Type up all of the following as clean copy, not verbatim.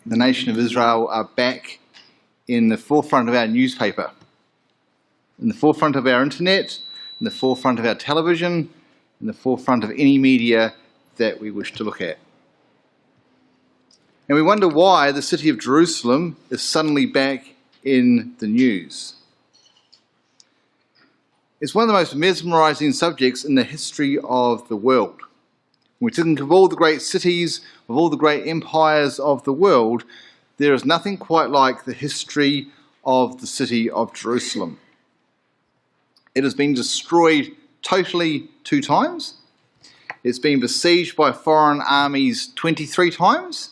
the nation of Israel are back in the forefront of our newspaper, in the forefront of our internet, in the forefront of our television, in the forefront of any media that we wish to look at. And we wonder why the city of Jerusalem is suddenly back in the news. It's one of the most mesmerizing subjects in the history of the world. When we think of all the great cities, of all the great empires of the world, there is nothing quite like the history of the city of Jerusalem. It has been destroyed totally 2 times. It's been besieged by foreign armies 23 times.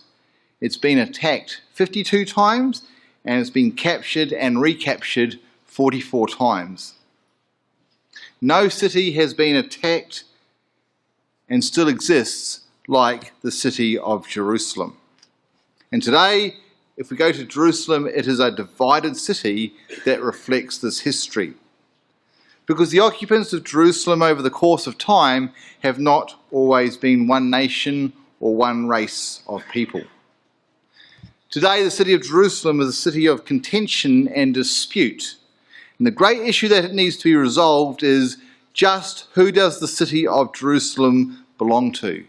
It's been attacked 52 times, and it's been captured and recaptured 44 times. No city has been attacked and still exists like the city of Jerusalem. And today, if we go to Jerusalem, it is a divided city that reflects this history. Because the occupants of Jerusalem over the course of time have not always been one nation or one race of people. Today, the city of Jerusalem is a city of contention and dispute. And the great issue that it needs to be resolved is just who does the city of Jerusalem belong to?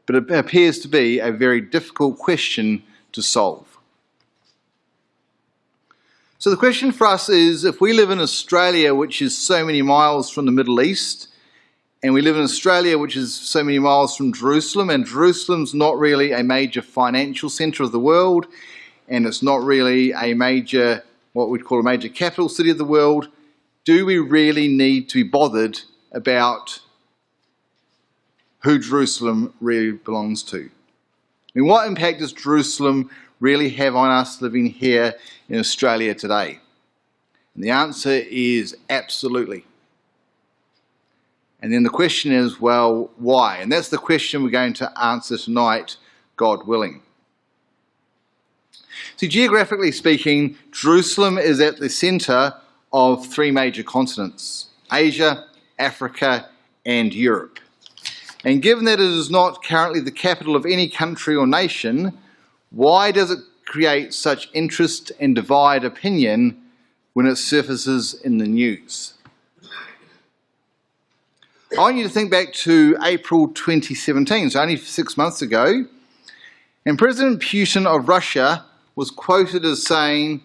But it appears to be a very difficult question to solve. So the question for us is, if we live in Australia, which is so many miles from the Middle East, and we live in Australia, which is so many miles from Jerusalem, and Jerusalem's not really a major financial centre of the world, and it's not really a major, what we'd call a major capital city of the world, do we really need to be bothered about who Jerusalem really belongs to? I mean, what impact does Jerusalem really have on us living here in Australia today? And the answer is absolutely. And then the question is, well, why? And that's the question we're going to answer tonight, God willing. See, geographically speaking, Jerusalem is at the centre of 3 major continents: Asia, Africa, and Europe. And given that it is not currently the capital of any country or nation, why does it create such interest and divide opinion when it surfaces in the news? I want you to think back to April 2017, so only 6 months ago, and President Putin of Russia was quoted as saying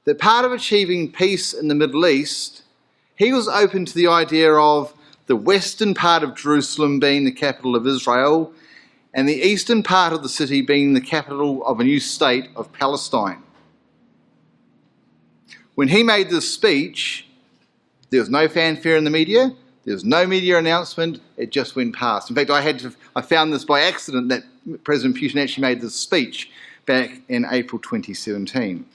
that part of achieving peace in the Middle East, he was open to the idea of the western part of Jerusalem being the capital of Israel and the eastern part of the city being the capital of a new state of Palestine. When he made this speech, there was no fanfare in the media. There was no media announcement, it just went past. In fact, I found this by accident that President Putin actually made this speech back in April 2017.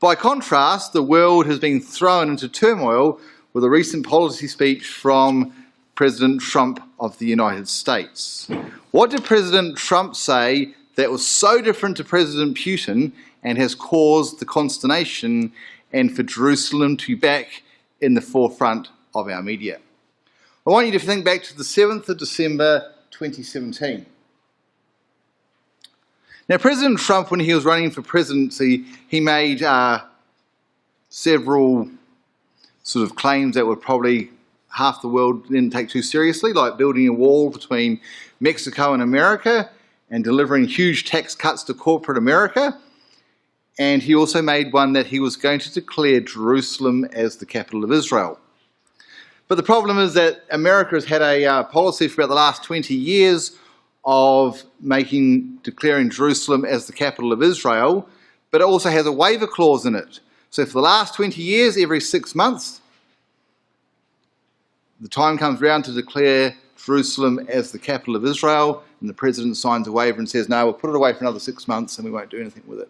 By contrast, the world has been thrown into turmoil with a recent policy speech from President Trump of the United States. What did President Trump say that was so different to President Putin and has caused the consternation and for Jerusalem to be back in the forefront of our media? I want you to think back to the 7th of December 2017. Now, President Trump, when he was running for presidency, he made several sort of claims that were probably half the world didn't take too seriously, like building a wall between Mexico and America and delivering huge tax cuts to corporate America. And he also made one that he was going to declare Jerusalem as the capital of Israel. But the problem is that America has had a policy for about the last 20 years of declaring Jerusalem as the capital of Israel, but it also has a waiver clause in it. So for the last 20 years, every 6 months, the time comes round to declare Jerusalem as the capital of Israel, and the president signs a waiver and says, no, we'll put it away for another 6 months and we won't do anything with it.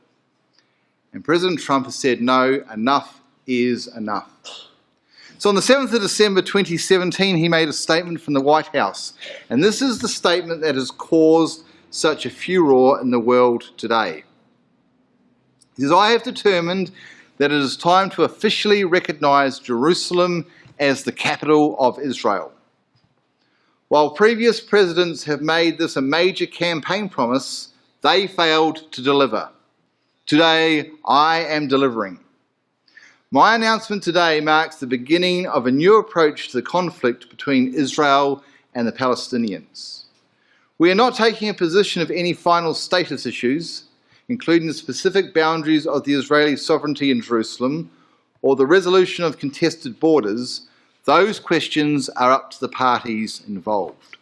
And President Trump has said, no, enough is enough. So on the 7th of December 2017, he made a statement from the White House. And this is the statement that has caused such a furore in the world today. He says, I have determined that it is time to officially recognise Jerusalem as the capital of Israel. While previous presidents have made this a major campaign promise, they failed to deliver. Today, I am delivering. My announcement today marks the beginning of a new approach to the conflict between Israel and the Palestinians. We are not taking a position of any final status issues, including the specific boundaries of the Israeli sovereignty in Jerusalem or the resolution of contested borders. Those questions are up to the parties involved.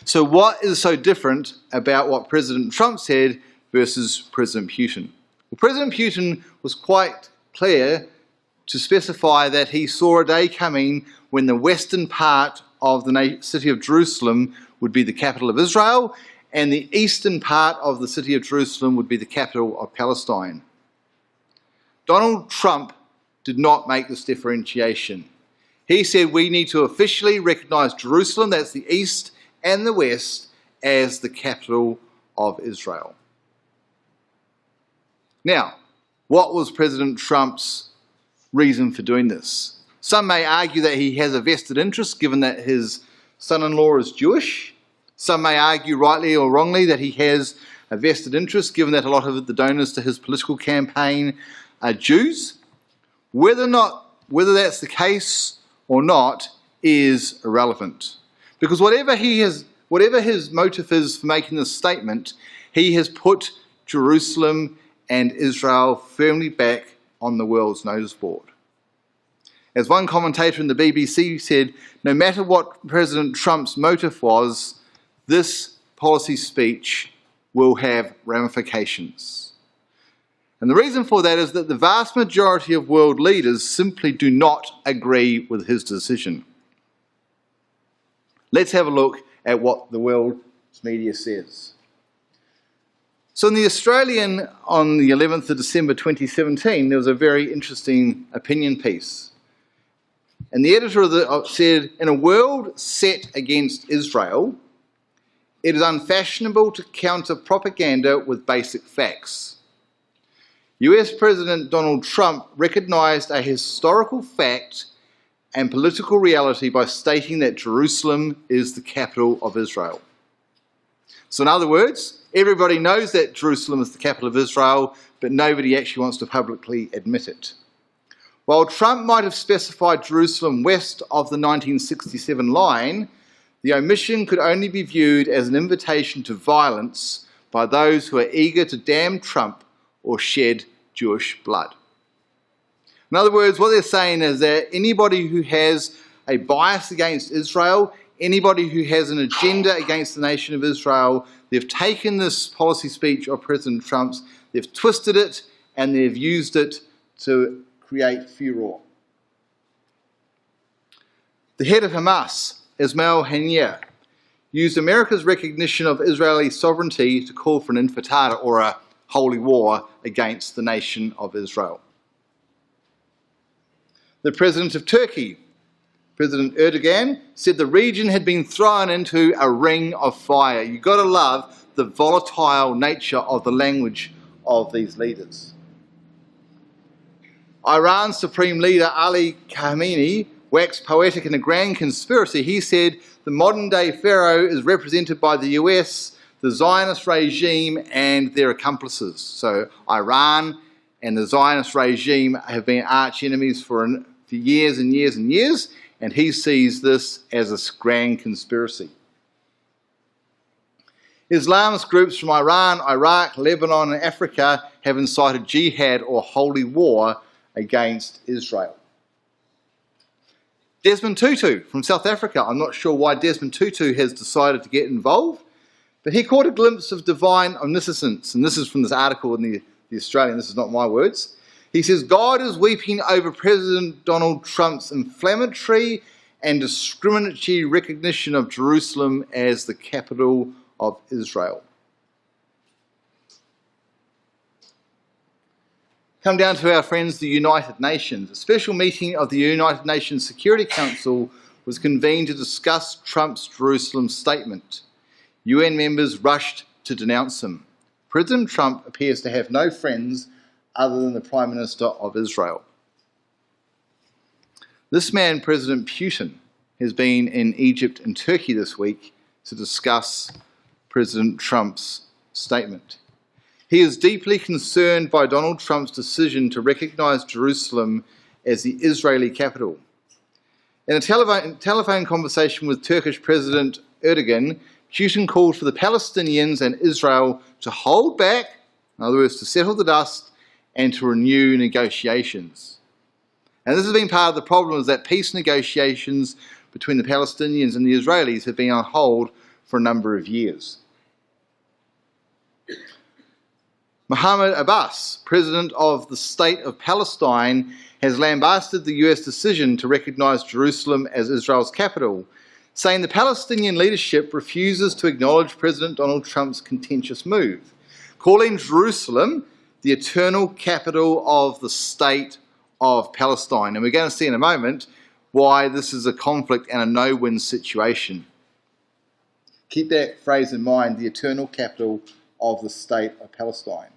So what is so different about what President Trump said versus President Putin? Well, President Putin was quite clear to specify that he saw a day coming when the western part of the city of Jerusalem would be the capital of Israel, and the eastern part of the city of Jerusalem would be the capital of Palestine. Donald Trump did not make this differentiation. He said we need to officially recognise Jerusalem, that's the east and the west, as the capital of Israel. Now, what was President Trump's reason for doing this? Some may argue that he has a vested interest given that his son-in-law is Jewish. Some may argue rightly or wrongly that he has a vested interest given that a lot of the donors to his political campaign are Jews. Whether that's the case or not is irrelevant. Because whatever his motive is for making this statement, he has put Jerusalem and Israel firmly back on the world's notice board. As one commentator in the BBC said, no matter what President Trump's motive was, this policy speech will have ramifications. And the reason for that is that the vast majority of world leaders simply do not agree with his decision. Let's have a look at what the world's media says. So in The Australian on the 11th of December 2017, there was a very interesting opinion piece. And the editor said, in a world set against Israel, it is unfashionable to counter propaganda with basic facts. US President Donald Trump recognised a historical fact and political reality by stating that Jerusalem is the capital of Israel. So in other words, everybody knows that Jerusalem is the capital of Israel, but nobody actually wants to publicly admit it. While Trump might have specified Jerusalem west of the 1967 line, the omission could only be viewed as an invitation to violence by those who are eager to damn Trump or shed Jewish blood. In other words, what they're saying is that anybody who has a bias against Israel, anybody who has an agenda against the nation of Israel, they've taken this policy speech of President Trump's, they've twisted it, and they've used it to create furor. The head of Hamas, Ismail Haniyeh, used America's recognition of Israeli sovereignty to call for an intifada, or a holy war, against the nation of Israel. The president of Turkey, President Erdogan, said the region had been thrown into a ring of fire. You've got to love the volatile nature of the language of these leaders. Iran's Supreme Leader Ali Khamenei waxed poetic in a grand conspiracy. He said the modern-day Pharaoh is represented by the US, the Zionist regime, and their accomplices. So Iran and the Zionist regime have been arch enemies for years and years and years, and he sees this as a grand conspiracy. Islamist groups from Iran, Iraq, Lebanon, and Africa have incited jihad, or holy war, against Israel. Desmond Tutu from South Africa. I'm not sure why Desmond Tutu has decided to get involved, but he caught a glimpse of divine omniscience, and this is from this article in the Australian, this is not my words. He says, God is weeping over President Donald Trump's inflammatory and discriminatory recognition of Jerusalem as the capital of Israel. Come down to our friends, the United Nations. A special meeting of the United Nations Security Council was convened to discuss Trump's Jerusalem statement. UN members rushed to denounce him. President Trump appears to have no friends other than the Prime Minister of Israel. This man, President Putin, has been in Egypt and Turkey this week to discuss President Trump's statement. He is deeply concerned by Donald Trump's decision to recognise Jerusalem as the Israeli capital. In a telephone conversation with Turkish President Erdogan, Putin called for the Palestinians and Israel to hold back, in other words, to settle the dust and to renew negotiations. And this has been part of the problem, is that peace negotiations between the Palestinians and the Israelis have been on hold for a number of years. Mahmoud Abbas, president of the State of Palestine, has lambasted the US decision to recognise Jerusalem as Israel's capital, saying the Palestinian leadership refuses to acknowledge President Donald Trump's contentious move, calling Jerusalem the eternal capital of the State of Palestine. And we're going to see in a moment why this is a conflict and a no-win situation. Keep that phrase in mind, the eternal capital of the State of Palestine.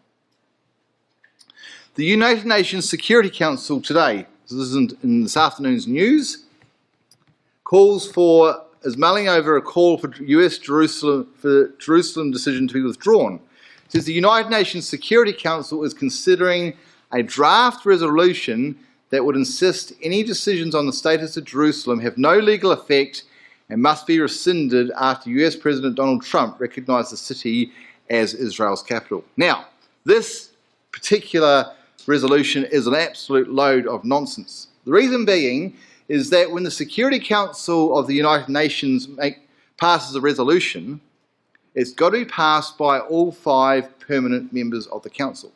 The United Nations Security Council today, so this is in this afternoon's news, is mulling over a call for Jerusalem decision to be withdrawn. It says the United Nations Security Council is considering a draft resolution that would insist any decisions on the status of Jerusalem have no legal effect and must be rescinded after US President Donald Trump recognised the city as Israel's capital. Now, this particular resolution is an absolute load of nonsense. The reason being is that when the Security Council of the United Nations passes a resolution, it's got to be passed by all 5 permanent members of the Council.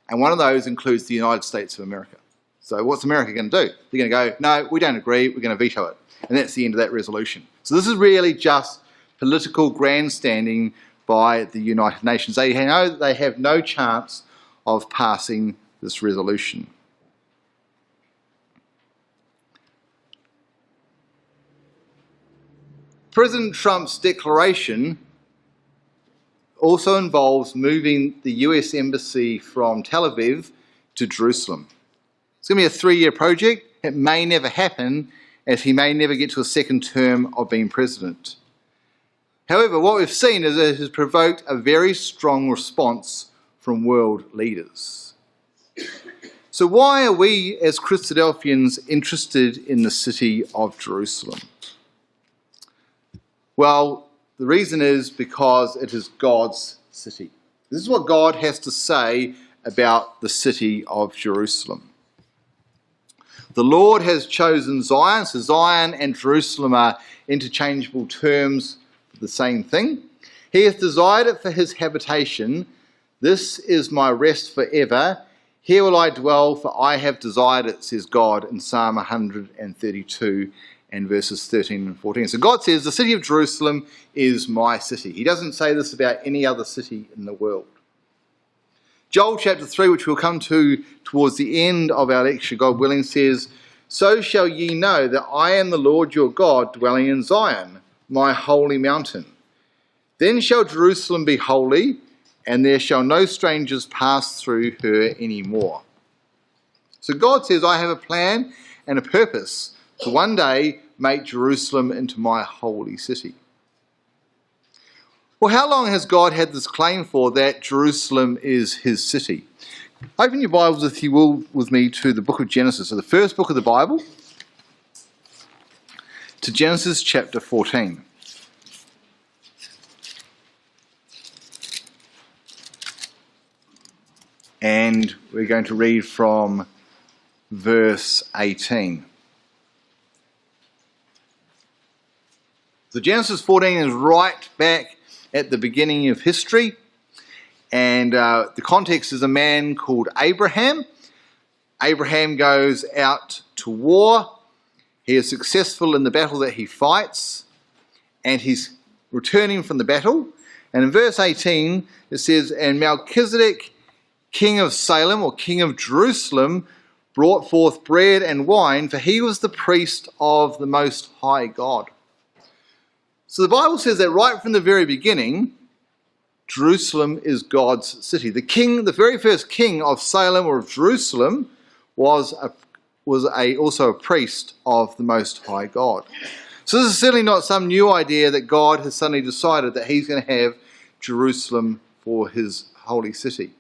And one of those includes the United States of America. So what's America going to do? They're going to go, no, we don't agree, we're going to veto it. And that's the end of that resolution. So this is really just political grandstanding by the United Nations. They know that they have no chance of passing this resolution. President Trump's declaration also involves moving the US Embassy from Tel Aviv to Jerusalem. It's going to be a 3-year project. It may never happen, as he may never get to a second term of being president. However, what we've seen is it has provoked a very strong response from world leaders. So why are we as Christadelphians interested in the city of Jerusalem? Well, the reason is because it is God's city. This is what God has to say about the city of Jerusalem. The Lord has chosen Zion, so Zion and Jerusalem are interchangeable terms for the same thing. He hath desired it for his habitation. This is my rest forever. Here will I dwell, for I have desired it, says God in Psalm 132 and verses 13 and 14. So God says, the city of Jerusalem is my city. He doesn't say this about any other city in the world. Joel chapter 3, which we'll come to towards the end of our lecture, God willing, says, so shall ye know that I am the Lord your God, dwelling in Zion, my holy mountain. Then shall Jerusalem be holy, and there shall no strangers pass through her any more. So God says, I have a plan and a purpose to one day make Jerusalem into my holy city. Well, how long has God had this claim for that Jerusalem is his city? Open your Bibles, if you will, with me to the book of Genesis, so the first book of the Bible, to Genesis chapter 14. And we're going to read from verse 18. So Genesis 14 is right back at the beginning of history. And the context is a man called Abraham. Abraham goes out to war. He is successful in the battle that he fights. And he's returning from the battle. And in verse 18, it says, and Melchizedek, king of Salem, or king of Jerusalem, brought forth bread and wine, for he was the priest of the Most High God. So the Bible says that right from the very beginning, Jerusalem is God's city. The very first king of Salem or of Jerusalem was also a priest of the Most High God. So this is certainly not some new idea that God has suddenly decided that he's going to have Jerusalem for his holy city.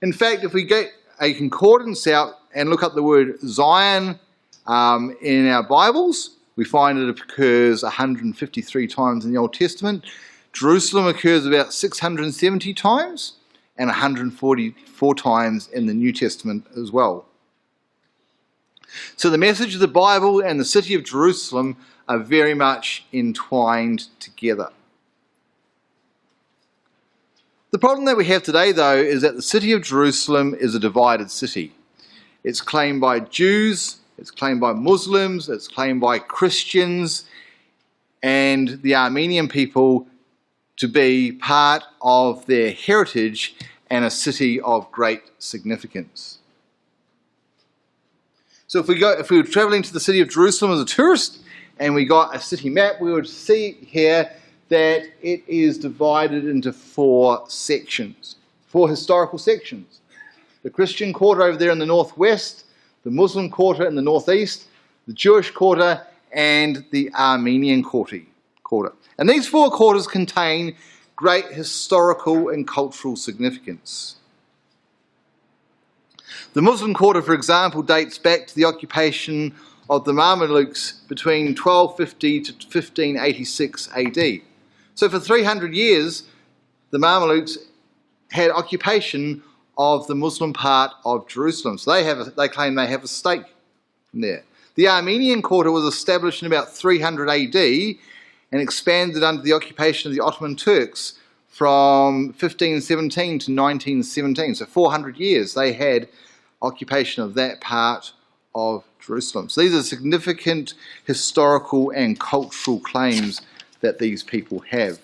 In fact, if we get a concordance out and look up the word Zion in our Bibles, we find it occurs 153 times in the Old Testament. Jerusalem occurs about 670 times and 144 times in the New Testament as well. So the message of the Bible and the city of Jerusalem are very much entwined together. The problem that we have today, though, is that the city of Jerusalem is a divided city. It's claimed by Jews, it's claimed by Muslims, it's claimed by Christians and the Armenian people to be part of their heritage and a city of great significance. So if we were traveling to the city of Jerusalem as a tourist and we got a city map, we would see here that it is divided into four sections, four historical sections. The Christian quarter over there in the northwest, the Muslim quarter in the northeast, the Jewish quarter, and the Armenian quarter. And these four quarters contain great historical and cultural significance. The Muslim quarter, for example, dates back to the occupation of the Mamelukes between 1250 to 1586 AD. So for 300 years, the Mamelukes had occupation of the Muslim part of Jerusalem. So they claim they have a stake in there. The Armenian quarter was established in about 300 AD and expanded under the occupation of the Ottoman Turks from 1517 to 1917. So 400 years they had occupation of that part of Jerusalem. So these are significant historical and cultural claims that these people have.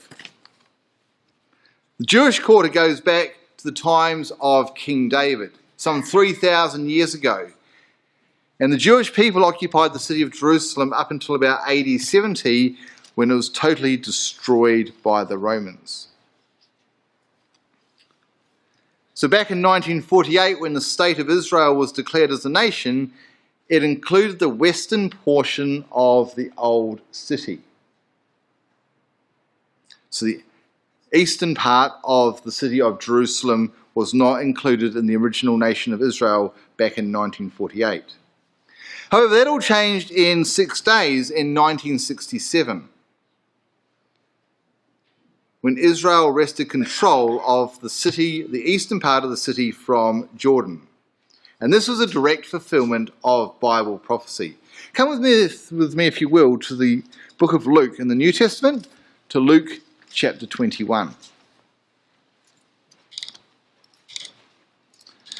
The Jewish quarter goes back to the times of King David, some 3,000 years ago. And the Jewish people occupied the city of Jerusalem up until about AD 70, when it was totally destroyed by the Romans. So back in 1948, when the state of Israel was declared as a nation, it included the western portion of the old city. So the eastern part of the city of Jerusalem was not included in the original nation of Israel back in 1948. However, that all changed in 6 days in 1967, when Israel wrested control of the city, the eastern part of the city, from Jordan. And this was a direct fulfillment of Bible prophecy. Come with me, if you will, to the book of Luke in the New Testament, to Luke chapter 21.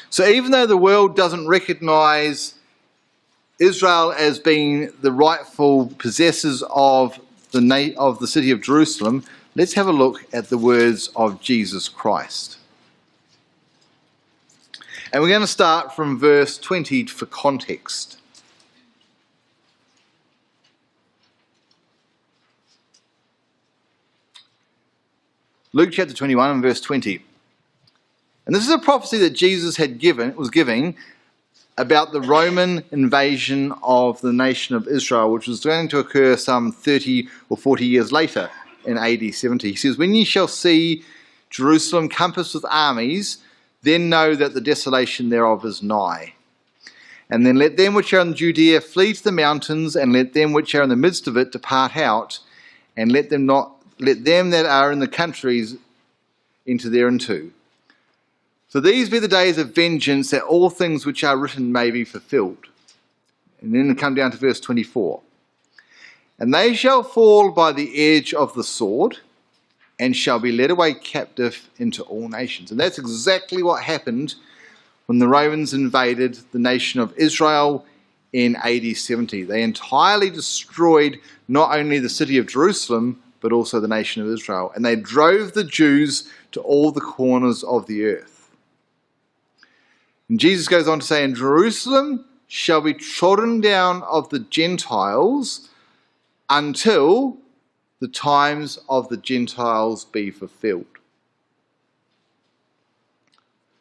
So even though the world doesn't recognize Israel as being the rightful possessors of the city of Jerusalem, let's have a look at the words of Jesus Christ. And we're going to start from verse 20 for context. Luke chapter 21 and verse 20. And this is a prophecy that Jesus was giving about the Roman invasion of the nation of Israel, which was going to occur some 30 or 40 years later in AD 70. He says, "When ye shall see Jerusalem compassed with armies, then know that the desolation thereof is nigh. And then let them which are in Judea flee to the mountains, and let them which are in the midst of it depart out, and let them that are in the countries enter thereinto. For these be the days of vengeance, that all things which are written may be fulfilled." And then come down to verse 24. "And they shall fall by the edge of the sword, and shall be led away captive into all nations." And that's exactly what happened when the Romans invaded the nation of Israel in AD 70. They entirely destroyed not only the city of Jerusalem, but also the nation of Israel. And they drove the Jews to all the corners of the earth. And Jesus goes on to say, "And Jerusalem shall be trodden down of the Gentiles until the times of the Gentiles be fulfilled."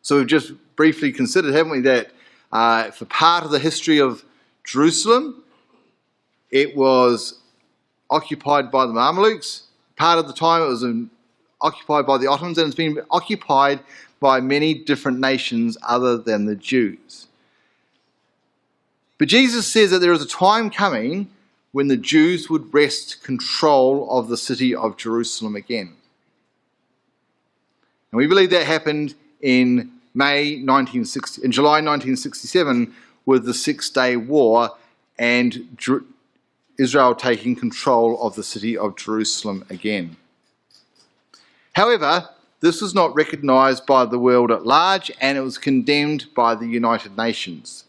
So we've just briefly considered, haven't we, that for part of the history of Jerusalem, it was occupied by the Mamelukes. Part of the time it was occupied by the Ottomans, and it's been occupied by many different nations other than the Jews. But Jesus says that there is a time coming when the Jews would wrest control of the city of Jerusalem again. And we believe that happened in July 1967 with the Six-Day War and Israel taking control of the city of Jerusalem again. However, this was not recognised by the world at large, and it was condemned by the United Nations.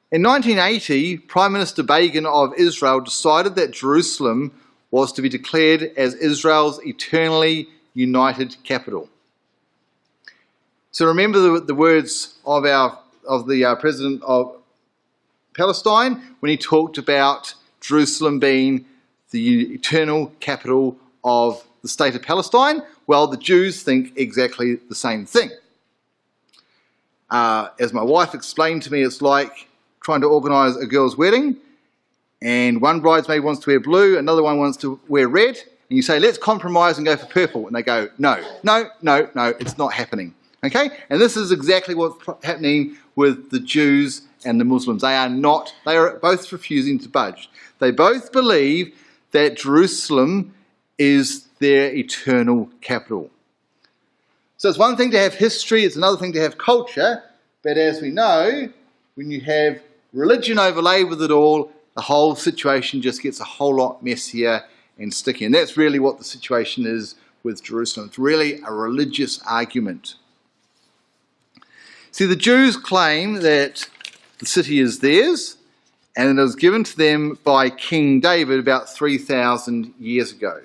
In 1980, Prime Minister Begin of Israel decided that Jerusalem was to be declared as Israel's eternally united capital. So remember the words of the President of Palestine when he talked about Jerusalem being the eternal capital of the state of Palestine? Well, the Jews think exactly the same thing. As my wife explained to me, it's like trying to organise a girl's wedding, and one bridesmaid wants to wear blue, another one wants to wear red, and you say, let's compromise and go for purple. And they go, no, it's not happening. Okay? And this is exactly what's happening with the Jews and the Muslims. They are both refusing to budge. They both believe that Jerusalem is their eternal capital. So it's one thing to have history, it's another thing to have culture, but as we know, when you have religion overlaid with it all, the whole situation just gets a whole lot messier and sticky. And that's really what the situation is with Jerusalem. It's really a religious argument. See, the Jews claim that the city is theirs, and it was given to them by King David about 3,000 years ago.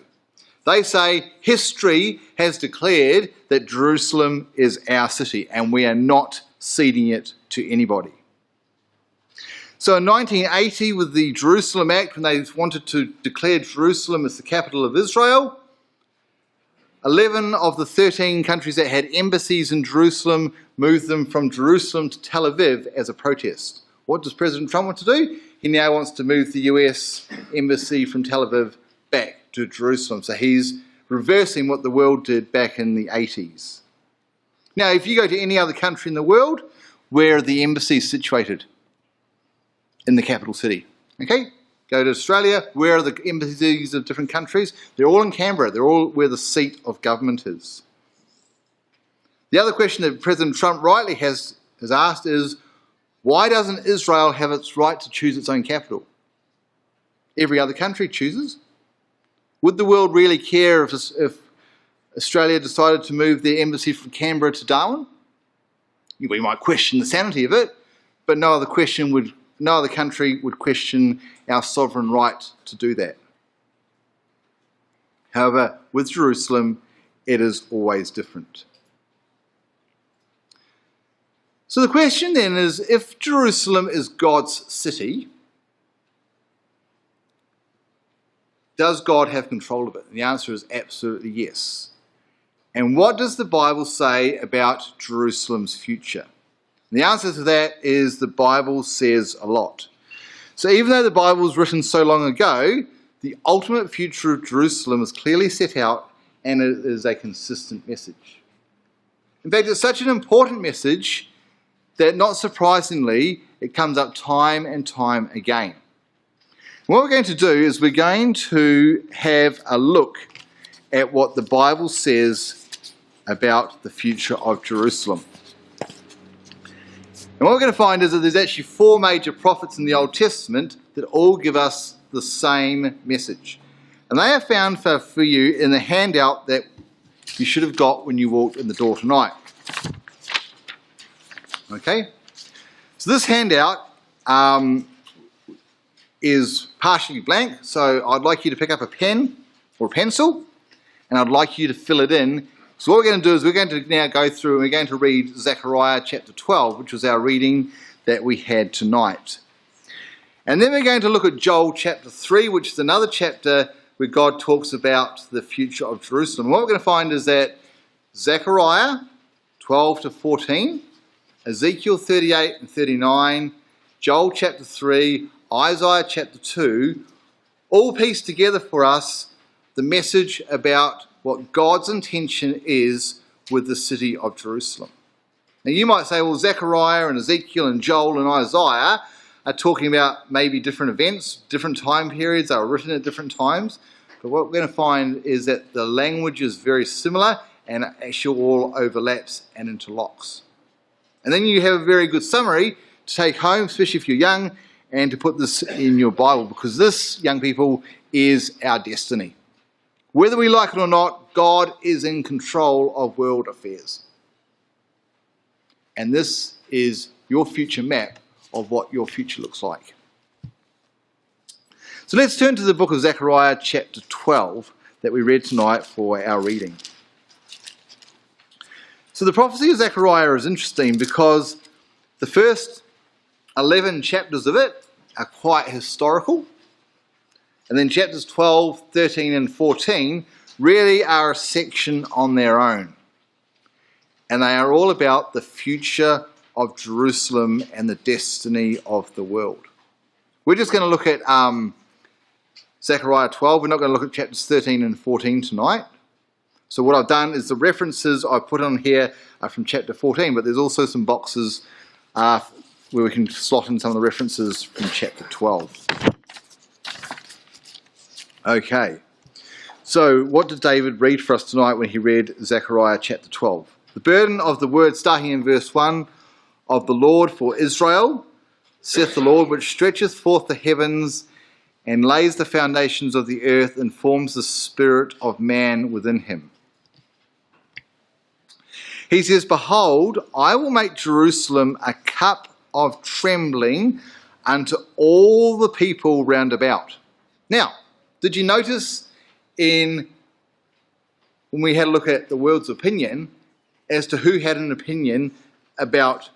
They say history has declared that Jerusalem is our city, and we are not ceding it to anybody. So in 1980, with the Jerusalem Act, when they wanted to declare Jerusalem as the capital of Israel, 11 of the 13 countries that had embassies in Jerusalem moved them from Jerusalem to Tel Aviv as a protest. What does President Trump want to do? He now wants to move the US embassy from Tel Aviv back to Jerusalem. So he's reversing what the world did back in the 80s. Now, if you go to any other country in the world, where are the embassies situated? In the capital city. Okay? Go to Australia, where are the embassies of different countries? They're all in Canberra. They're all where the seat of government is. The other question that President Trump rightly has asked is, why doesn't Israel have its right to choose its own capital? Every other country chooses. Would the world really care if Australia decided to move their embassy from Canberra to Darwin? We might question the sanity of it, but no other country would question our sovereign right to do that. However, with Jerusalem, it is always different. So the question then is, if Jerusalem is God's city, does God have control of it? And the answer is absolutely yes. And what does the Bible say about Jerusalem's future? And the answer to that is the Bible says a lot. So even though the Bible was written so long ago, the ultimate future of Jerusalem is clearly set out, and it is a consistent message. In fact, it's such an important message that, not surprisingly, it comes up time and time again. What we're going to do is we're going to have a look at what the Bible says about the future of Jerusalem. And what we're going to find is that there's actually 4 major prophets in the Old Testament that all give us the same message. And they are found for you in the handout that you should have got when you walked in the door tonight. Okay? So this handout is partially blank, so I'd like you to pick up a pen or a pencil, and I'd like you to fill it in. So what we're going to do is we're going to now go through and we're going to read Zechariah chapter 12, which was our reading that we had tonight. And then we're going to look at Joel chapter 3, which is another chapter where God talks about the future of Jerusalem. And what we're going to find is that Zechariah 12 to 14, Ezekiel 38 and 39, Joel chapter 3, Isaiah chapter 2, all piece together for us the message about what God's intention is with the city of Jerusalem. Now you might say, well, Zechariah and Ezekiel and Joel and Isaiah are talking about maybe different events, different time periods, they were written at different times. But what we're going to find is that the language is very similar and actually all overlaps and interlocks. And then you have a very good summary to take home, especially if you're young, and to put this in your Bible, because this, young people, is our destiny. Whether we like it or not, God is in control of world affairs. And this is your future map of what your future looks like. So let's turn to the book of Zechariah chapter 12 that we read tonight for our reading. So the prophecy of Zechariah is interesting because the first 11 chapters of it are quite historical. And then chapters 12, 13 and 14 really are a section on their own. And they are all about the future of Jerusalem and the destiny of the world. We're just going to look at Zechariah 12. We're not going to look at chapters 13 and 14 tonight. So what I've done is the references I've put on here are from chapter 14, but there's also some boxes where we can slot in some of the references from chapter 12. Okay, so what did David read for us tonight when he read Zechariah chapter 12? The burden of the word, starting in verse 1, of the Lord for Israel, saith the Lord, which stretcheth forth the heavens and lays the foundations of the earth and forms the spirit of man within him. He says, behold, I will make Jerusalem a cup of trembling unto all the people round about. Now, did you notice when we had a look at the world's opinion as to who had an opinion about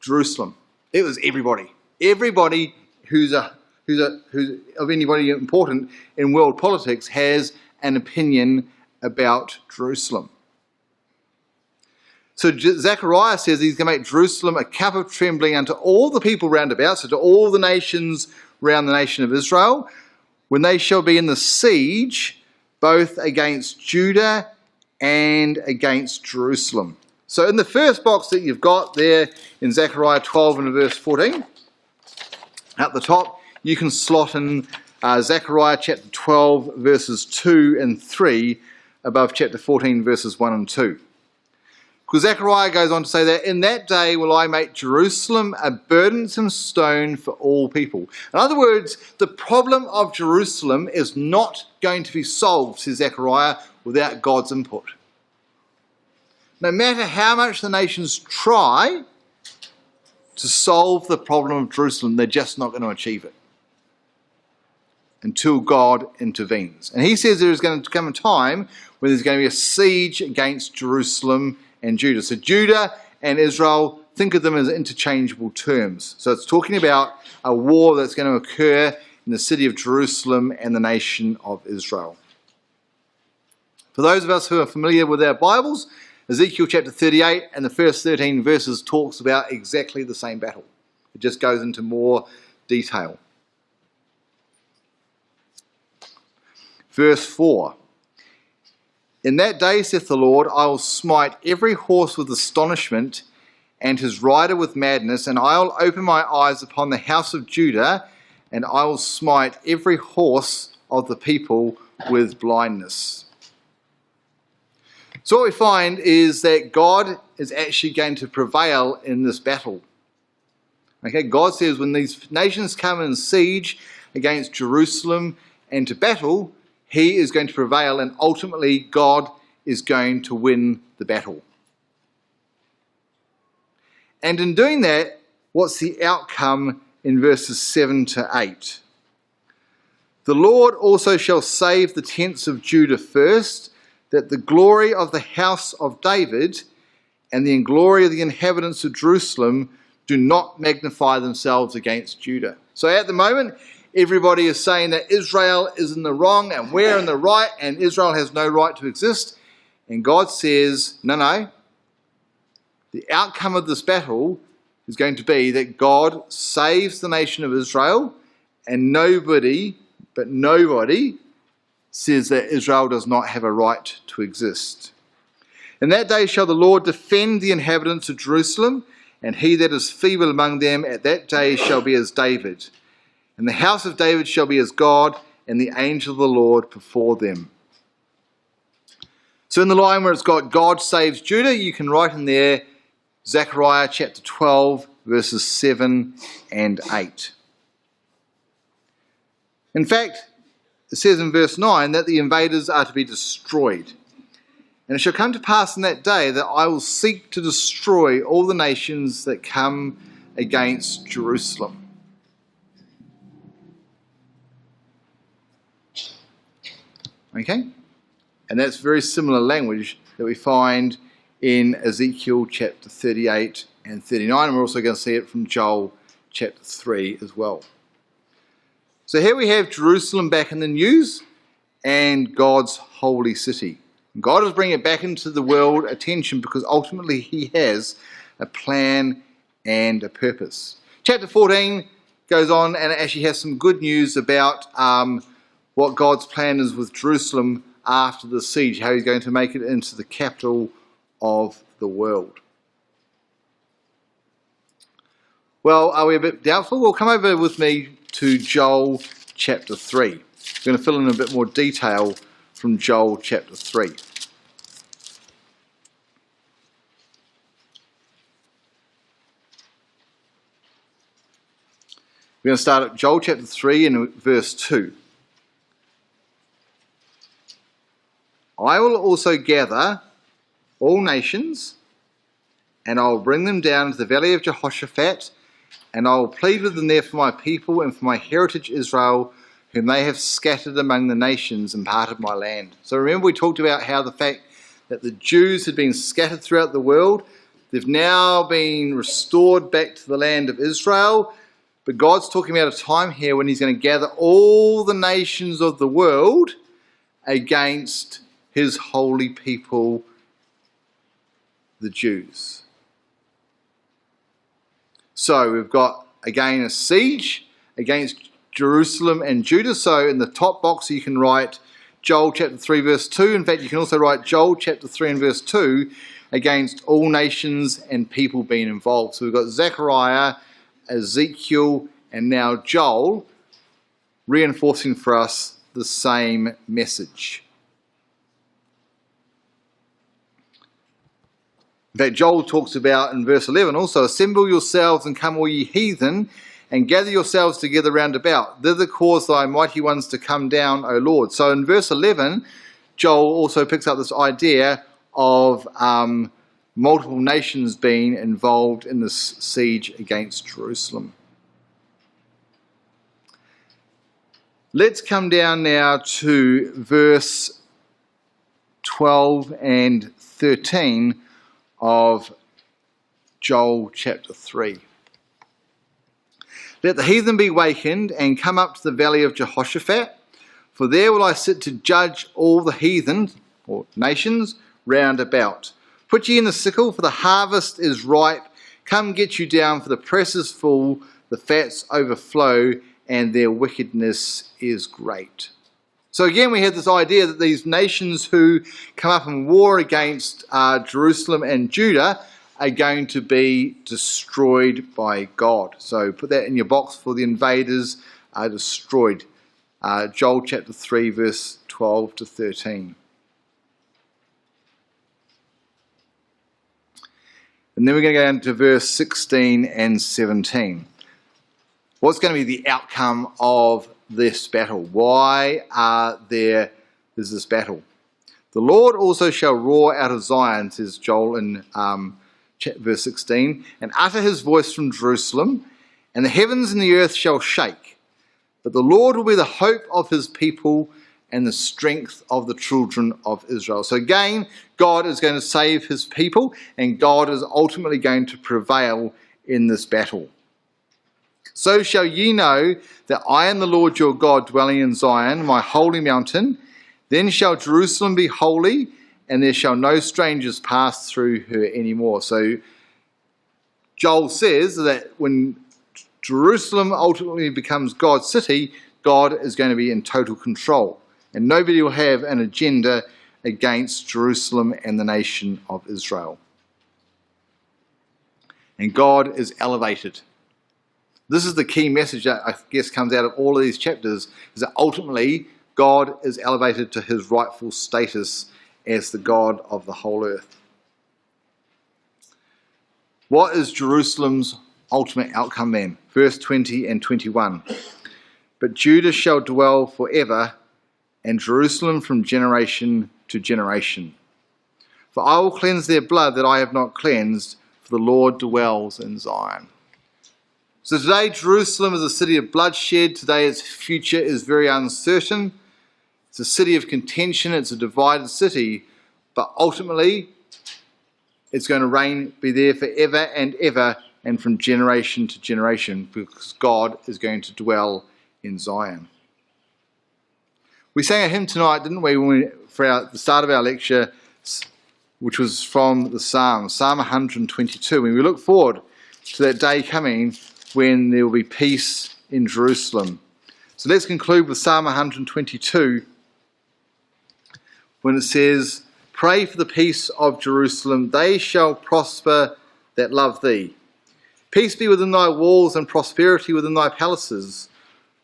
Jerusalem? It was everybody. Everybody who's of anybody important in world politics has an opinion about Jerusalem. So Zechariah says he's going to make Jerusalem a cup of trembling unto all the people round about, so to all the nations round the nation of Israel, when they shall be in the siege, both against Judah and against Jerusalem. So in the first box that you've got there in Zechariah 12 and verse 14, at the top, you can slot in Zechariah chapter 12 verses 2 and 3 above chapter 14 verses 1 and 2. Because Zechariah goes on to say that, in that day will I make Jerusalem a burdensome stone for all people. In other words, the problem of Jerusalem is not going to be solved, says Zechariah, without God's input. No matter how much the nations try to solve the problem of Jerusalem, they're just not going to achieve it until God intervenes. And he says there is going to come a time when there's going to be a siege against Jerusalem and Judah. So Judah and Israel, think of them as interchangeable terms. So it's talking about a war that's going to occur in the city of Jerusalem and the nation of Israel. For those of us who are familiar with our Bibles, Ezekiel chapter 38 and the first 13 verses talks about exactly the same battle. It just goes into more detail. Verse 4. In that day, saith the Lord, I will smite every horse with astonishment, and his rider with madness, and I will open my eyes upon the house of Judah, and I will smite every horse of the people with blindness. So what we find is that God is actually going to prevail in this battle. Okay, God says when these nations come in siege against Jerusalem and to battle, he is going to prevail, and ultimately God is going to win the battle. And in doing that, what's the outcome in verses 7 to 8? The Lord also shall save the tents of Judah first, that the glory of the house of David and the glory of the inhabitants of Jerusalem do not magnify themselves against Judah. So at the moment, everybody is saying that Israel is in the wrong and we're in the right, and Israel has no right to exist. And God says, no. The outcome of this battle is going to be that God saves the nation of Israel and nobody says that Israel does not have a right to exist. In that day shall the Lord defend the inhabitants of Jerusalem, and he that is feeble among them at that day shall be as David. And the house of David shall be as God, and the angel of the Lord before them. So in the line where it's got God saves Judah, you can write in there Zechariah chapter 12, verses 7 and 8. In fact, it says in verse 9 that the invaders are to be destroyed. And it shall come to pass in that day that I will seek to destroy all the nations that come against Jerusalem. Okay? And that's very similar language that we find in Ezekiel chapter 38 and 39. And we're also going to see it from Joel chapter 3 as well. So here we have Jerusalem back in the news and God's holy city. God is bringing it back into the world attention because ultimately he has a plan and a purpose. Chapter 14 goes on and it actually has some good news about what God's plan is with Jerusalem after the siege, how he's going to make it into the capital of the world. Well, are we a bit doubtful? Well, come over with me to Joel chapter 3. We're going to fill in a bit more detail from Joel chapter 3. We're going to start at Joel chapter 3 and verse 2. I will also gather all nations, and I will bring them down to the valley of Jehoshaphat, and I will plead with them there for my people and for my heritage Israel, whom they have scattered among the nations and part of my land. So remember we talked about how the fact that the Jews had been scattered throughout the world, they've now been restored back to the land of Israel, but God's talking about a time here when he's going to gather all the nations of the world against his holy people, the Jews. So we've got, again, a siege against Jerusalem and Judah. So in the top box you can write Joel chapter 3 verse 2. In fact, you can also write Joel chapter 3 and verse 2 against all nations and people being involved. So we've got Zechariah, Ezekiel, and now Joel reinforcing for us the same message. In fact, Joel talks about in verse 11 also, assemble yourselves and come all ye heathen, and gather yourselves together round about. Thither cause thy mighty ones to come down, O Lord. So in verse 11, Joel also picks up this idea of multiple nations being involved in this siege against Jerusalem. Let's come down now to verse 12 and 13 of Joel chapter 3. Let the heathen be wakened and come up to the valley of Jehoshaphat, for there will I sit to judge all the heathen, or nations, round about. Put ye in the sickle, for the harvest is ripe. Come get you down, for the press is full, the fats overflow, and their wickedness is great. So again, we have this idea that these nations who come up in war against Jerusalem and Judah are going to be destroyed by God. So put that in your box for the invaders are destroyed. Joel chapter 3, verse 12 to 13. And then we're going to go down to verse 16 and 17. What's going to be the outcome of this battle? Why is this battle? The Lord also shall roar out of Zion, says Joel in verse 16, and utter his voice from Jerusalem, and the heavens and the earth shall shake. But the Lord will be the hope of his people and the strength of the children of Israel. So again, God is going to save his people, and God is ultimately going to prevail in this battle. So shall ye know that I am the Lord your God, dwelling in Zion, my holy mountain. Then shall Jerusalem be holy, and there shall no strangers pass through her anymore. So Joel says that when Jerusalem ultimately becomes God's city, God is going to be in total control. And nobody will have an agenda against Jerusalem and the nation of Israel. And God is elevated. This is the key message that I guess comes out of all of these chapters, is that ultimately God is elevated to his rightful status as the God of the whole earth. What is Jerusalem's ultimate outcome then? Verse 20 and 21. But Judah shall dwell forever, and Jerusalem from generation to generation. For I will cleanse their blood that I have not cleansed, for the Lord dwells in Zion. So today Jerusalem is a city of bloodshed. Today its future is very uncertain. It's a city of contention. It's a divided city. But ultimately, it's going to be there forever and ever, and from generation to generation, because God is going to dwell in Zion. We sang a hymn tonight, didn't we, for the start of our lecture, which was from the Psalms, Psalm 122. And we look forward to that day coming when there will be peace in Jerusalem. So let's conclude with Psalm 122, when it says, "Pray for the peace of Jerusalem, they shall prosper that love thee. Peace be within thy walls and prosperity within thy palaces.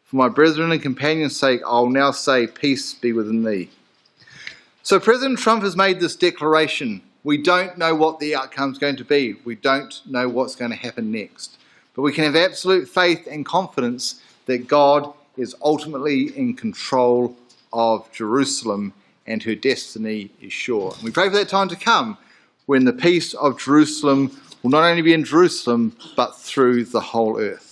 For my brethren and companions' sake, I will now say, peace be within thee." So President Trump has made this declaration. We don't know what the outcome is going to be. We don't know what's going to happen next. But we can have absolute faith and confidence that God is ultimately in control of Jerusalem and her destiny is sure. And we pray for that time to come when the peace of Jerusalem will not only be in Jerusalem, but through the whole earth.